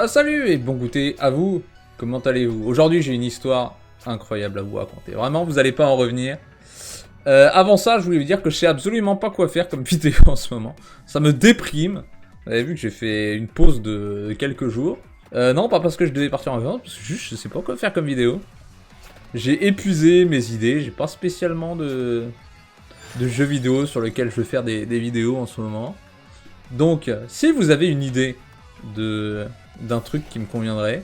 Salut et bon goûter à vous, comment allez-vous? Aujourd'hui j'ai une histoire incroyable à vous raconter, vraiment vous allez pas en revenir. Avant ça je voulais vous dire que je sais absolument pas quoi faire comme vidéo en ce moment, ça me déprime. Vous avez vu que j'ai fait une pause de quelques jours. Non, pas parce que je devais partir en vacances, parce que juste je sais pas quoi faire comme vidéo. J'ai épuisé mes idées, j'ai pas spécialement de jeux vidéo sur lesquels je vais faire des vidéos en ce moment. Donc si vous avez une idée de d'un truc qui me conviendrait,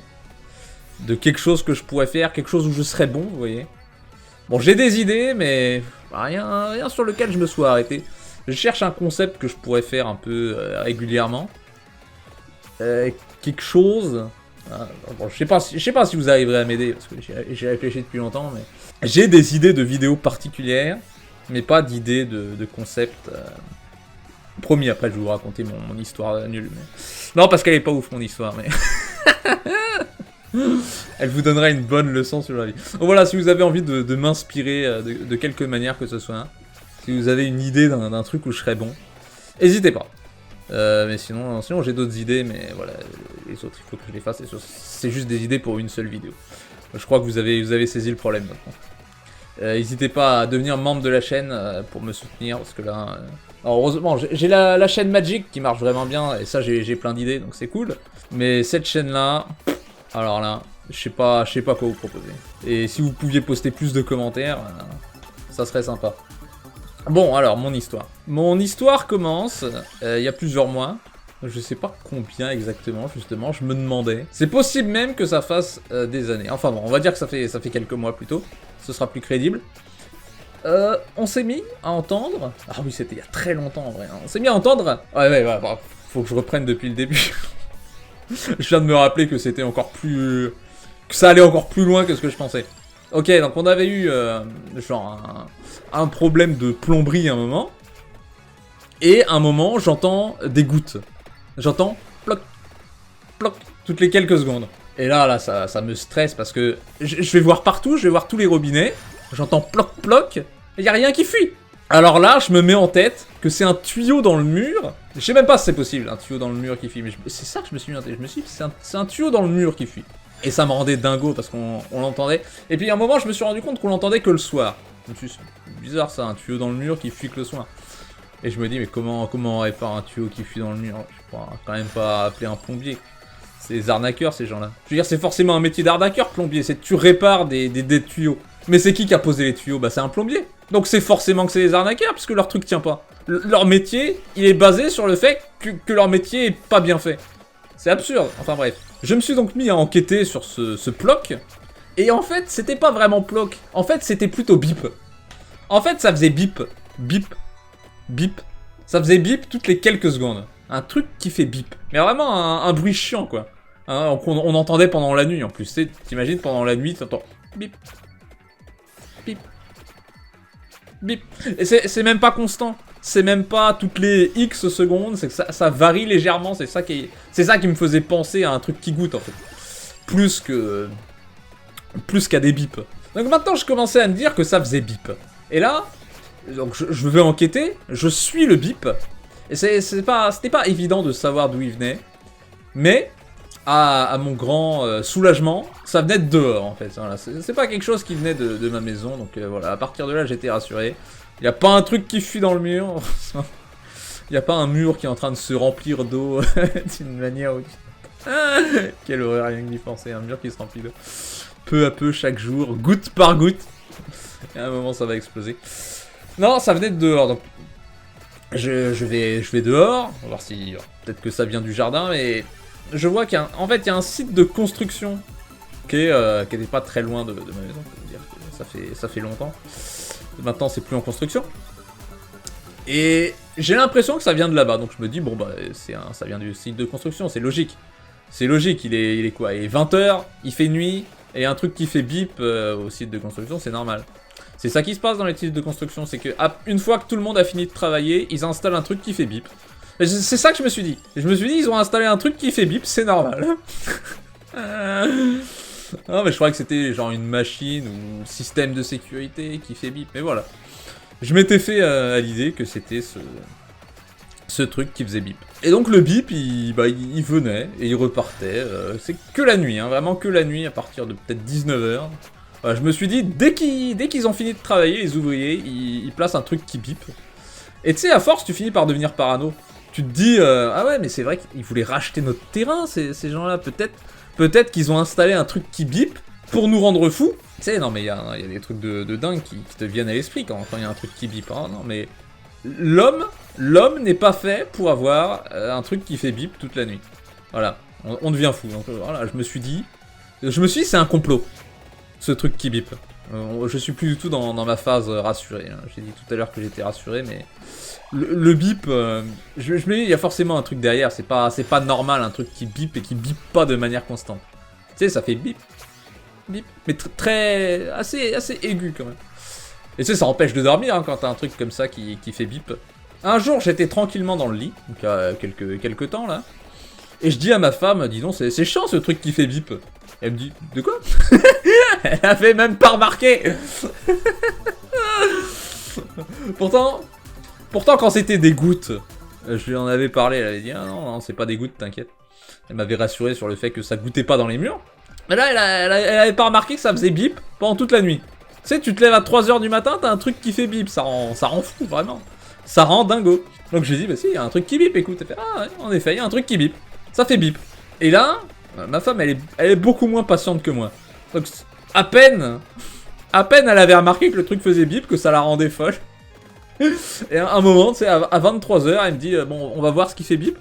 de quelque chose que je pourrais faire, quelque chose où je serais bon, vous voyez. Bon, j'ai des idées, mais rien sur lequel je me sois arrêté. Je cherche un concept que je pourrais faire un peu régulièrement. Quelque chose... bon, je sais pas si vous arriverez à m'aider, parce que j'ai réfléchi depuis longtemps, mais... J'ai des idées de vidéos particulières, mais pas d'idées de concept... Promis, après je vais vous raconter mon histoire nulle. Mais... Non, parce qu'elle est pas ouf mon histoire, mais... Elle vous donnera une bonne leçon sur la vie. Donc voilà, si vous avez envie de m'inspirer de quelque manière que ce soit, hein, si vous avez une idée d'un truc où je serais bon, n'hésitez pas. Mais sinon j'ai d'autres idées, mais voilà, les autres il faut que je les fasse. C'est juste des idées pour une seule vidéo. Je crois que vous avez saisi le problème maintenant. N'hésitez pas à devenir membre de la chaîne pour me soutenir, parce que là... alors heureusement, j'ai la chaîne Magic qui marche vraiment bien, et ça j'ai plein d'idées, donc c'est cool. Mais cette chaîne-là, alors là, je sais pas quoi vous proposer. Et si vous pouviez poster plus de commentaires, ça serait sympa. Bon, alors, mon histoire. Mon histoire commence il y a plusieurs mois. Je sais pas combien exactement, justement, je me demandais. C'est possible même que ça fasse des années. Enfin bon, on va dire que ça fait quelques mois plutôt. Ce sera plus crédible. On s'est mis à entendre... Ah oui, c'était il y a très longtemps en vrai. Hein. On s'est mis à entendre... Ouais, bon, faut que je reprenne depuis le début. Je viens de me rappeler que c'était encore plus... que ça allait encore plus loin que ce que je pensais. Ok, donc on avait eu genre un problème de plomberie à un moment. Et à un moment, j'entends des gouttes. J'entends ploc, ploc, toutes les quelques secondes. Et là ça me stresse parce que je vais voir partout, je vais voir tous les robinets. J'entends ploc, ploc, et y a rien qui fuit. Alors là, je me mets en tête que c'est un tuyau dans le mur. Je sais même pas si c'est possible, un tuyau dans le mur qui fuit. Mais c'est ça que je me suis mis en tête. Je me suis dit, c'est un tuyau dans le mur qui fuit. Et ça me rendait dingo parce qu'on l'entendait. Et puis à un moment, je me suis rendu compte qu'on l'entendait que le soir. Je me suis dit, c'est bizarre ça, un tuyau dans le mur qui fuit que le soir. Et je me dis, mais comment on répare un tuyau qui fuit dans le mur? Je pourrais quand même pas appeler un plombier. C'est des arnaqueurs ces gens-là. Je veux dire, c'est forcément un métier d'arnaqueur, plombier. C'est que tu répares des tuyaux. Mais c'est qui a posé les tuyaux? Bah c'est un plombier. Donc c'est forcément que c'est des arnaqueurs, puisque leur truc tient pas. Leur métier, il est basé sur le fait que leur métier est pas bien fait. C'est absurde. Enfin bref. Je me suis donc mis à enquêter sur ce ploc. Et en fait, c'était pas vraiment ploc. En fait, c'était plutôt bip. En fait, ça faisait bip. Bip. Bip. Ça faisait bip toutes les quelques secondes. Un truc qui fait bip. Mais vraiment un bruit chiant, quoi. Hein, on entendait pendant la nuit, en plus. T'imagines, pendant la nuit, t'entends bip. Bip. Bip. Et c'est même pas constant. C'est même pas toutes les X secondes. C'est que ça varie légèrement. C'est ça qui me faisait penser à un truc qui goûte, en fait. Plus qu'à des bips. Donc maintenant, je commençais à me dire que ça faisait bip. Et là, donc je vais enquêter. Je suis le bip. Et c'était pas évident de savoir d'où il venait. Mais... à mon grand soulagement, ça venait de dehors en fait. Voilà, c'est pas quelque chose qui venait de ma maison, donc voilà, à partir de là j'étais rassuré. Il y a pas un truc qui fuit dans le mur. Il y a pas un mur qui est en train de se remplir d'eau d'une manière ou quelle horreur, rien que d'y penser, un mur qui se remplit d'eau. Peu à peu, chaque jour, goutte par goutte. Et à un moment ça va exploser. Non, ça venait de dehors, donc je vais dehors, on va voir si... peut-être que ça vient du jardin, mais... je vois qu'il y a un site de construction qui n'était pas très loin de ma maison. Dire que ça fait longtemps. Maintenant, c'est plus en construction. Et j'ai l'impression que ça vient de là-bas. Donc je me dis, bon, bah, ça vient du site de construction, c'est logique. C'est logique, il est quoi? Il est 20h, il fait nuit, et un truc qui fait bip au site de construction, c'est normal. C'est ça qui se passe dans les sites de construction, c'est que une fois que tout le monde a fini de travailler, ils installent un truc qui fait bip. C'est ça que je me suis dit. Je me suis dit, ils ont installé un truc qui fait bip, c'est normal. Non, mais je croyais que c'était genre une machine ou un système de sécurité qui fait bip, mais voilà. Je m'étais fait à l'idée que c'était ce truc qui faisait bip. Et donc le bip, il venait et il repartait. C'est que la nuit, hein, vraiment que la nuit, à partir de peut-être 19h. Voilà, je me suis dit, dès qu'ils ont fini de travailler, les ouvriers, ils placent un truc qui bip. Et tu sais, à force, tu finis par devenir parano. Tu te dis, ah ouais, mais c'est vrai qu'ils voulaient racheter notre terrain, ces gens-là. Peut-être qu'ils ont installé un truc qui bip pour nous rendre fous. Tu sais, non, mais il y a des trucs de dingue qui te viennent à l'esprit quand il y a un truc qui bip. Hein, non, mais l'homme n'est pas fait pour avoir un truc qui fait bip toute la nuit. Voilà, on devient fou. Donc voilà, je me suis dit, c'est un complot, ce truc qui bip. Je suis plus du tout dans ma phase rassurée. Hein. J'ai dit tout à l'heure que j'étais rassuré, mais le bip, je me dis, il y a forcément un truc derrière. C'est pas normal un truc qui bip et qui bip pas de manière constante. Tu sais, ça fait bip, bip, mais assez aigu quand même. Et tu sais, ça empêche de dormir hein, quand t'as un truc comme ça qui fait bip. Un jour, j'étais tranquillement dans le lit, donc il y a quelques temps là, et je dis à ma femme, dis donc, c'est chiant ce truc qui fait bip. Elle me dit, de quoi? Elle avait même pas remarqué. Pourtant, quand c'était des gouttes, je lui en avais parlé, elle avait dit, ah non, c'est pas des gouttes, t'inquiète. Elle m'avait rassuré sur le fait que ça goûtait pas dans les murs. Mais là, elle avait pas remarqué que ça faisait bip pendant toute la nuit. Tu sais, tu te lèves à 3h du matin, t'as un truc qui fait bip, ça rend fou, vraiment. Ça rend dingo. Donc je lui dis, bah si, il y a un truc qui bip, écoute. Elle fait, ah ouais, en effet, il y a un truc qui bip. Ça fait bip. Et là, ma femme, elle est beaucoup moins patiente que moi. Donc à peine elle avait remarqué que le truc faisait bip, que ça la rendait folle. Et à un moment, tu sais, à 23h, elle me dit, bon, on va voir ce qui fait bip.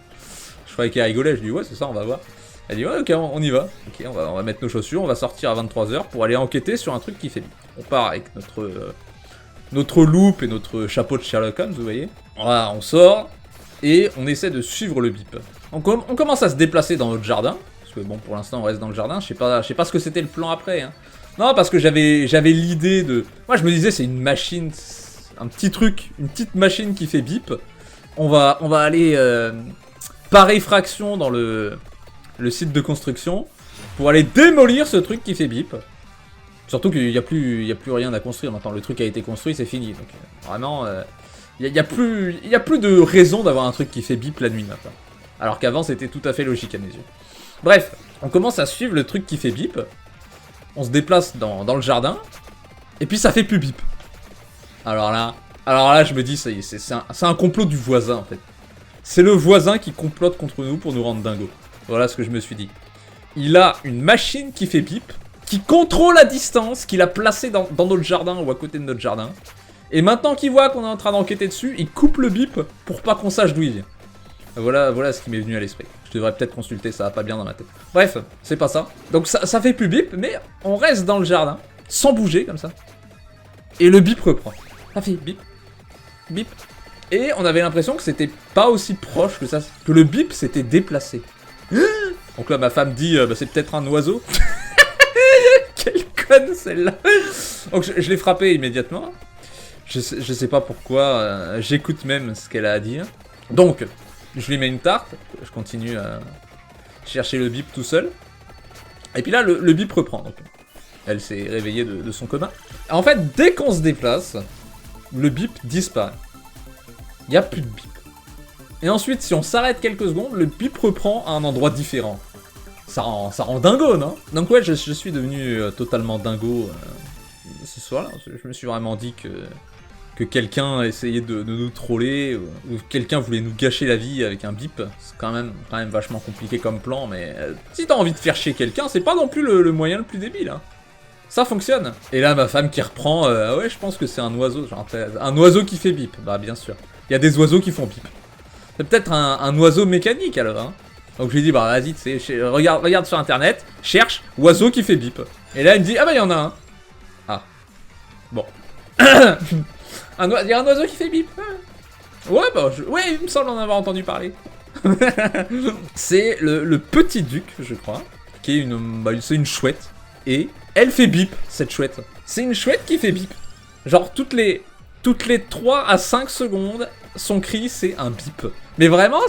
Je croyais qu'elle rigolait, je dis, ouais, c'est ça, on va voir. Elle dit, ouais, ok, on y va. Ok, on va mettre nos chaussures, on va sortir à 23h pour aller enquêter sur un truc qui fait bip. On part avec notre loupe et notre chapeau de Sherlock Holmes, vous voyez. Voilà, on sort et on essaie de suivre le bip. On commence à se déplacer dans notre jardin. Parce que bon, pour l'instant, on reste dans le jardin. Je sais pas ce que c'était le plan après. Hein. Non, parce que j'avais l'idée de... Moi, je me disais, c'est une machine, un petit truc, une petite machine qui fait bip. On va aller par effraction dans le site de construction pour aller démolir ce truc qui fait bip. Surtout qu'il n'y a plus rien à construire maintenant. Le truc a été construit, c'est fini. Donc vraiment, il y a plus de raison d'avoir un truc qui fait bip la nuit maintenant. Alors qu'avant, c'était tout à fait logique à mes yeux. Bref, on commence à suivre le truc qui fait bip. On se déplace dans le jardin. Et puis ça fait plus bip. Alors là, je me dis, ça y est, c'est un complot du voisin en fait. C'est le voisin qui complote contre nous pour nous rendre dingos. Voilà ce que je me suis dit. Il a une machine qui fait bip, qui contrôle la distance, qu'il a placée dans notre jardin ou à côté de notre jardin. Et maintenant qu'il voit qu'on est en train d'enquêter dessus, il coupe le bip pour pas qu'on sache d'où il vient. Voilà ce qui m'est venu à l'esprit. Je devrais peut-être consulter, ça va pas bien dans ma tête. Bref, c'est pas ça. Donc ça fait plus bip, mais on reste dans le jardin, sans bouger comme ça. Et le bip reprend. Ça fait bip, bip. Et on avait l'impression que c'était pas aussi proche que ça, que le bip s'était déplacé. Donc là, ma femme dit, c'est peut-être un oiseau. Quelle conne celle-là. Donc je l'ai frappé immédiatement. Je sais pas pourquoi, j'écoute même ce qu'elle a à dire. Donc, je lui mets une tarte, je continue à chercher le bip tout seul. Et puis là, le bip reprend. Donc, elle s'est réveillée de son coma. En fait, dès qu'on se déplace, le bip disparaît. Il n'y a plus de bip. Et ensuite, si on s'arrête quelques secondes, le bip reprend à un endroit différent. Ça rend dingo, non? Donc ouais, je suis devenu totalement dingo ce soir-là. Je me suis vraiment dit que quelqu'un essayait de nous troller, ou quelqu'un voulait nous gâcher la vie avec un bip. C'est quand même vachement compliqué comme plan, mais si t'as envie de faire chier quelqu'un, c'est pas non plus le moyen le plus débile. Hein. Ça fonctionne. Et là, ma femme qui reprend, ah ouais, je pense que c'est un oiseau. Genre, un oiseau qui fait bip. Bah bien sûr. Il y a des oiseaux qui font bip. C'est peut-être un oiseau mécanique alors, hein. Donc je lui dis, bah vas-y, tu sais, regarde sur internet, cherche oiseau qui fait bip. Et là, il me dit, ah bah il y en a un. Ah. Bon. Il y a un oiseau qui fait bip. Ouais, bah, ouais, il me semble en avoir entendu parler. C'est le petit duc, je crois, qui est c'est une chouette. Et elle fait bip, cette chouette. C'est une chouette qui fait bip. Genre, toutes les 3 à 5 secondes, son cri, c'est un bip. Mais vraiment,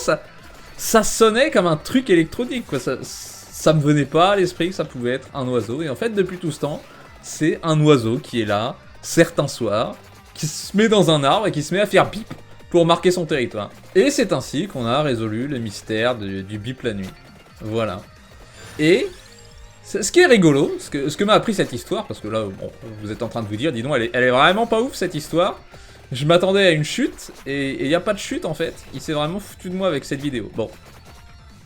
ça sonnait comme un truc électronique, quoi. Ça me venait pas à l'esprit que ça pouvait être un oiseau. Et en fait, depuis tout ce temps, c'est un oiseau qui est là, certains soirs, qui se met dans un arbre et qui se met à faire bip. pour marquer son territoire. Et c'est ainsi qu'on a résolu le mystère du bip la nuit. Voilà. Et ce qui est rigolo, ce que m'a appris cette histoire, parce que là, bon, vous êtes en train de vous dire, dis donc, elle est vraiment pas ouf cette histoire. Je m'attendais à une chute, et il n'y a pas de chute en fait. Il s'est vraiment foutu de moi avec cette vidéo. Bon.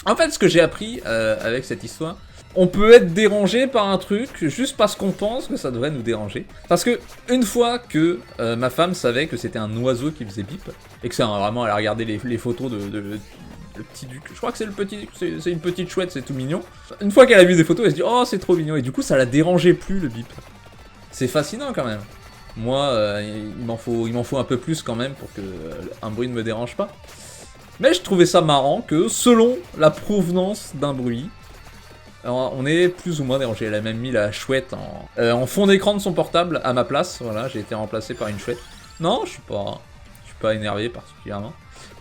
En fait, ce que j'ai appris avec cette histoire, on peut être dérangé par un truc juste parce qu'on pense que ça devrait nous déranger. Parce que une fois que ma femme savait que c'était un oiseau qui faisait bip, et que c'est vraiment, elle a regardé les photos de le petit duc, je crois que c'est le petit duc, c'est une petite chouette, c'est tout mignon. Une fois qu'elle a vu des photos, elle se dit oh c'est trop mignon, et du coup ça la dérangeait plus le bip. C'est fascinant quand même. Moi, il m'en faut un peu plus quand même pour que un bruit ne me dérange pas. Mais je trouvais ça marrant que selon la provenance d'un bruit, on est plus ou moins dérangé. Elle a même mis la chouette en fond d'écran de son portable à ma place. Voilà, j'ai été remplacé par une chouette. Non, je suis pas énervé particulièrement.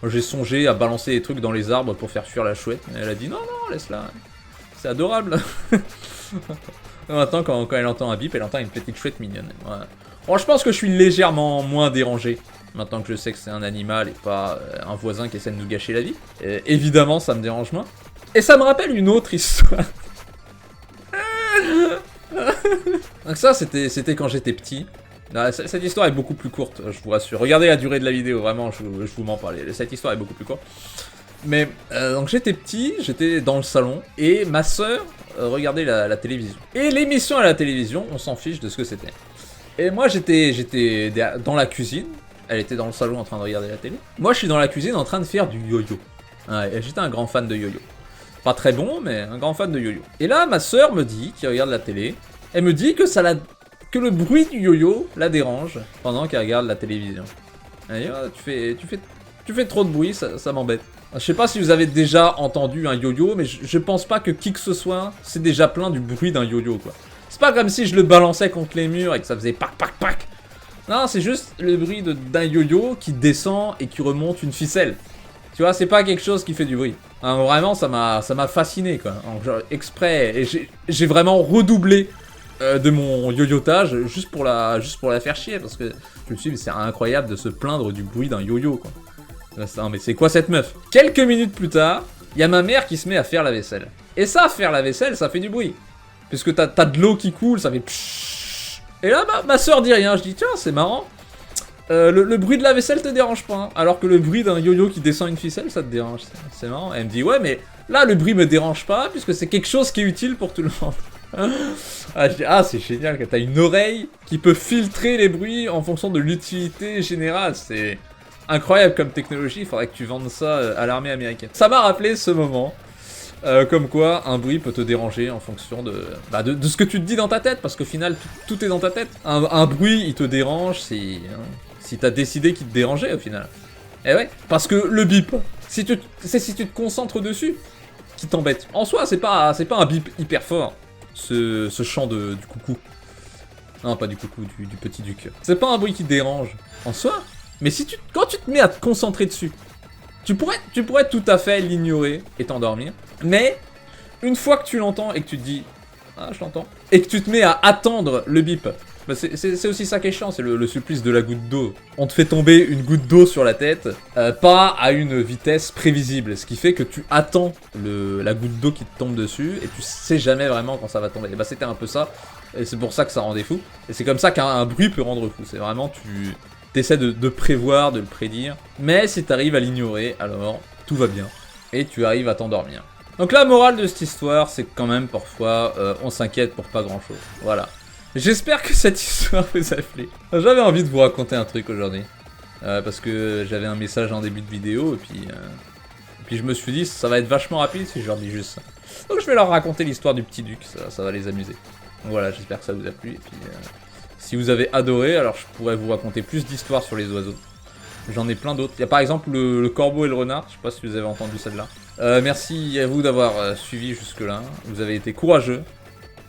Moi, j'ai songé à balancer des trucs dans les arbres pour faire fuir la chouette. Mais elle a dit non, non, laisse-la. C'est adorable. Maintenant, quand elle entend un bip, elle entend une petite chouette mignonne. Voilà. Bon, je pense que je suis légèrement moins dérangé. Maintenant que je sais que c'est un animal et pas un voisin qui essaie de nous gâcher la vie. Et évidemment, ça me dérange moins. Et ça me rappelle une autre histoire. Donc ça, c'était quand j'étais petit. Cette histoire est beaucoup plus courte, je vous rassure. Regardez la durée de la vidéo, vraiment, je vous m'en parle. Cette histoire est beaucoup plus courte. Mais, donc j'étais petit, j'étais dans le salon, et ma sœur regardait la télévision. Et l'émission à la télévision, on s'en fiche de ce que c'était. Et moi, j'étais dans la cuisine, elle était dans le salon en train de regarder la télé. Moi, je suis dans la cuisine en train de faire du yo-yo. Ouais, j'étais un grand fan de yo-yo. Pas très bon, mais un grand fan de yo-yo. Et là, ma sœur me dit, qui regarde la télé, elle me dit que le bruit du yo-yo la dérange pendant qu'elle regarde la télévision. Elle dit, oh, tu fais trop de bruit, ça m'embête. Je sais pas si vous avez déjà entendu un yo-yo, mais je pense pas que qui que ce soit s'est déjà plaint du bruit d'un yo-yo, quoi. C'est pas comme si je le balançais contre les murs et que ça faisait pac pac pac. Non, c'est juste le bruit d'un yo-yo qui descend et qui remonte une ficelle. Tu vois, c'est pas quelque chose qui fait du bruit. Hein, vraiment, ça m'a fasciné, quoi. Donc, genre, exprès, et j'ai vraiment redoublé de mon yo-yotage juste pour la faire chier, parce que je me suis dit, c'est incroyable de se plaindre du bruit d'un yo-yo, quoi. Non, mais c'est quoi cette meuf? Quelques minutes plus tard, il y a ma mère qui se met à faire la vaisselle. Et ça, faire la vaisselle, ça fait du bruit. Puisque t'as de l'eau qui coule, ça fait pshhh. Et là, ma soeur dit rien. Je dis, tiens, c'est marrant. Le bruit de la vaisselle te dérange pas, hein, alors que le bruit d'un yo-yo qui descend une ficelle, ça te dérange. C'est marrant. Elle me dit, ouais, mais là, le bruit me dérange pas, puisque c'est quelque chose qui est utile pour tout le monde. Ah, je dis, ah, c'est génial que t'as une oreille qui peut filtrer les bruits en fonction de l'utilité générale. C'est incroyable comme technologie, il faudrait que tu vendes ça à l'armée américaine. Ça m'a rappelé ce moment. Comme quoi, un bruit peut te déranger en fonction de ce que tu te dis dans ta tête, parce qu'au final, tout est dans ta tête. Un bruit, il te dérange si t'as décidé qu'il te dérangeait, au final. Eh ouais, parce que le bip, si tu te concentres dessus, qui t'embête. En soi, c'est pas un bip hyper fort, ce chant du coucou. Non, pas du coucou, du petit duc. C'est pas un bruit qui dérange, en soi, mais quand tu te mets à te concentrer dessus, tu pourrais tout à fait l'ignorer et t'endormir. Mais, une fois que tu l'entends et que tu te dis « Ah, je l'entends », et que tu te mets à attendre le bip, bah c'est aussi ça qui est chiant, c'est le supplice de la goutte d'eau. On te fait tomber une goutte d'eau sur la tête, pas à une vitesse prévisible, ce qui fait que tu attends la goutte d'eau qui te tombe dessus, et tu sais jamais vraiment quand ça va tomber. Et bah c'était un peu ça, et c'est pour ça que ça rendait fou. Et c'est comme ça qu'un bruit peut rendre fou, c'est vraiment t'essaies de prévoir, de le prédire, mais si t'arrives à l'ignorer, alors tout va bien, et tu arrives à t'endormir. Donc la morale de cette histoire, c'est que quand même, parfois, on s'inquiète pour pas grand-chose. Voilà. J'espère que cette histoire vous a plu. J'avais envie de vous raconter un truc aujourd'hui, parce que j'avais un message en début de vidéo, et puis je me suis dit, ça va être vachement rapide si je leur dis juste ça. Donc je vais leur raconter l'histoire du petit duc, ça va les amuser. Voilà, j'espère que ça vous a plu, et puis... si vous avez adoré, alors je pourrais vous raconter plus d'histoires sur les oiseaux. J'en ai plein d'autres. Il y a par exemple le corbeau et le renard, je sais pas si vous avez entendu celle-là. Merci à vous d'avoir suivi jusque-là, vous avez été courageux,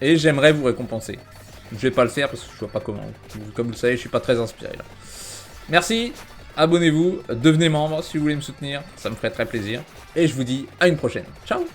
et j'aimerais vous récompenser. Je vais pas le faire parce que je vois pas comment. Comme vous le savez, je suis pas très inspiré là. Merci, abonnez-vous, devenez membre si vous voulez me soutenir, ça me ferait très plaisir. Et je vous dis à une prochaine. Ciao!